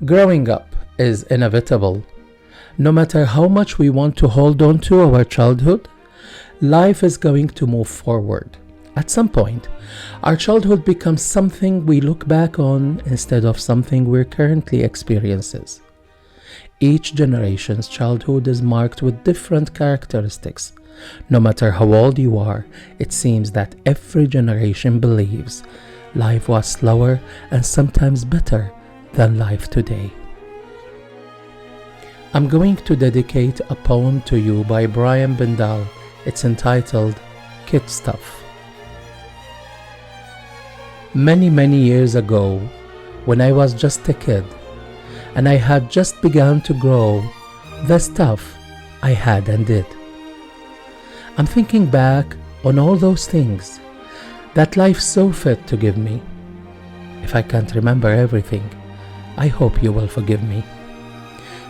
Growing up is inevitable. No matter how much we want to hold on to our childhood, life is going to move forward. At some point, our childhood becomes something we look back on instead of something we're currently experiencing. Each generation's childhood is marked with different characteristics. No matter how old you are, it seems that every generation believes life was slower and sometimes better than life today. I'm going to dedicate a poem to you by Brian Bendall. It's entitled Kid Stuff. Many years ago, when I was just a kid, and I had just begun to grow, the stuff I had and did. I'm thinking back on all those things that life so fit to give me. If I can't remember everything, I hope you will forgive me.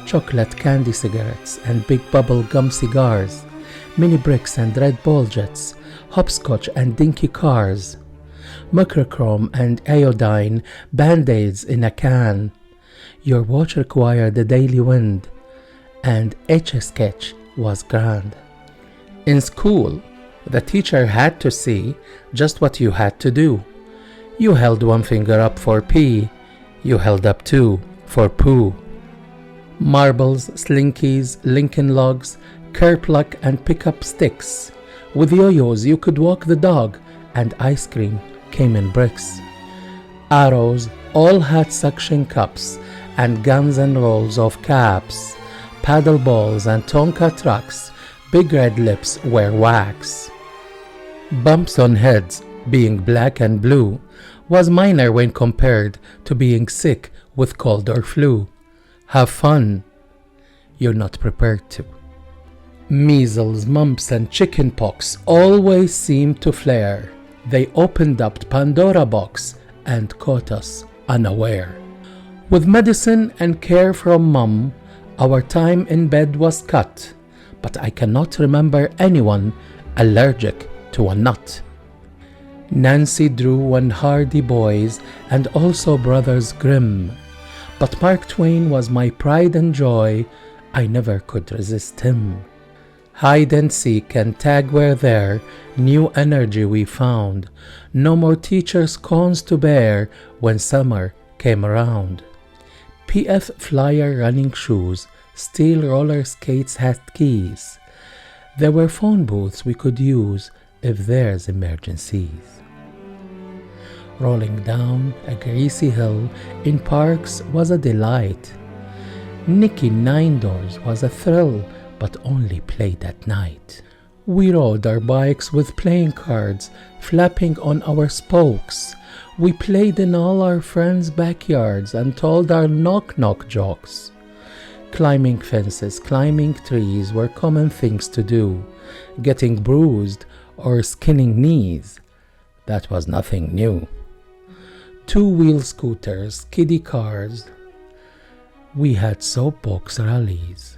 Chocolate candy cigarettes and big bubble gum cigars, mini bricks and red ball jets, hopscotch and dinky cars, mercurochrome and iodine, band-aids in a can. Your watch required a daily wind, and Etch-a-Sketch was grand. In school, the teacher had to see just what you had to do. You held one finger up for P, you held up two for poo. Marbles, slinkies, Lincoln logs, kerplunk and pickup sticks. With yo-yos you could walk the dog, and ice cream came in bricks. Arrows all had suction cups, and guns and rolls of caps. Paddle balls and Tonka trucks, big red lips were wax. Bumps on heads, being black and blue, was minor when compared to being sick with cold or flu. Have fun, you're not prepared to. Measles, mumps and chicken pox always seemed to flare. They opened up Pandora box and caught us unaware. With medicine and care from mum, our time in bed was cut, but I cannot remember anyone allergic to a nut. Nancy Drew and Hardy Boys, and also Brothers Grimm. But Mark Twain was my pride and joy, I never could resist him. Hide and seek and tag were there, new energy we found. No more teachers' cons to bear when summer came around. PF Flyer running shoes, steel roller skates had keys. There were phone booths we could use if there's emergencies. Rolling down a greasy hill in parks was a delight. Nicky Nine Doors was a thrill, but only played at night. We rode our bikes with playing cards flapping on our spokes. We played in all our friends' backyards and told our knock-knock jokes. Climbing fences, climbing trees were common things to do. Getting bruised or skinning knees, that was nothing new. Two-wheel scooters, kiddie cars. We had soapbox rallies,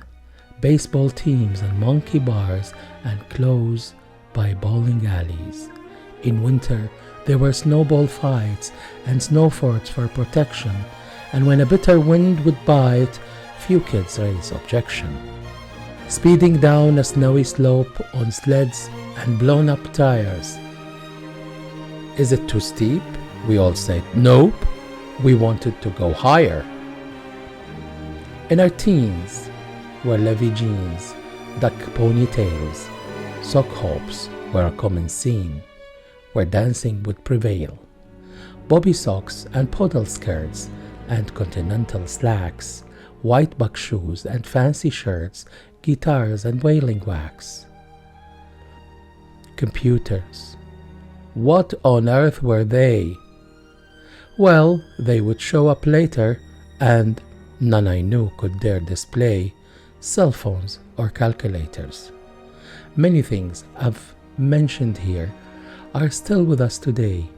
baseball teams and monkey bars, and close by bowling alleys. In winter, there were snowball fights and snow forts for protection, and when a bitter wind would bite, few kids raised objection. Speeding down a snowy slope on sleds and blown up tires. Is it too steep? We all said nope. We wanted to go higher. In our teens were Levi jeans, duck ponytails, sock hops were a common scene, where dancing would prevail. Bobby socks and podal skirts and continental slacks, white buck shoes and fancy shirts, guitars and whaling wax. Computers. What on earth were they? Well, they would show up later, and none I knew could dare display cell phones or calculators. Many things I've mentioned here are still with us today,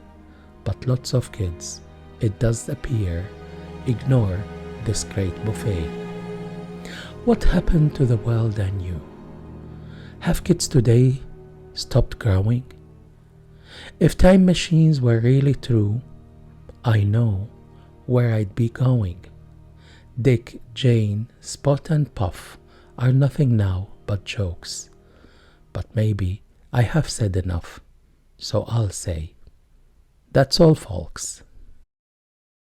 but lots of kids, it does appear, ignore this great buffet. What happened to the world I knew? Have kids today stopped growing? If time machines were really true, I know where I'd be going. Dick, Jane, Spot and Puff are nothing now but jokes. But maybe I have said enough, so I'll say, that's all, folks.